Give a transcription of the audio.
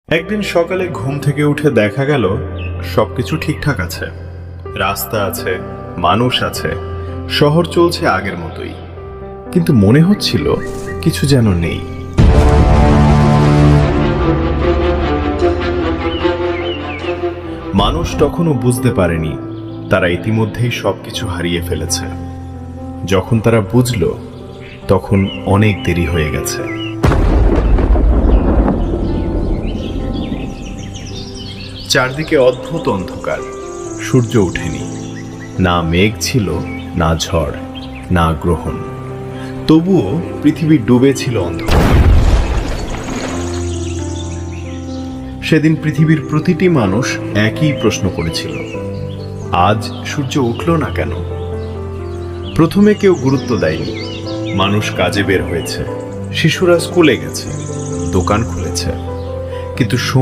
একদিন সকালে ঘুম থেকে উঠে দেখা গেল সবকিছু ঠিকঠাক আছে। রাস্তা আছে, মানুষ আছে, শহর চলছে আগের মতোই, কিন্তু মনে হচ্ছিল কিছু যেন নেই। মানুষ তখনও বুঝতে পারেনি তারা ইতিমধ্যেই সবকিছু হারিয়ে ফেলেছে। যখন তারা বুঝল তখন অনেক দেরি হয়ে গেছে। চারদিকে অদ্ভুত অন্ধকার, সূর্য ওঠেনি, না মেঘ ছিল, না ঝড়, না গ্রহণ। তবুও পৃথিবী ডুবে ছিল অন্ধকার। সেদিন পৃথিবীর প্রতিটি মানুষ একই প্রশ্ন করেছিল, আজ সূর্য উঠল না কেন? প্রথমে কেউ গুরুত্ব দেয়নি। মানুষ কাজে বের হয়েছে, শিশুরা স্কুলে গেছে, দোকান খুলেছে, কিন্তু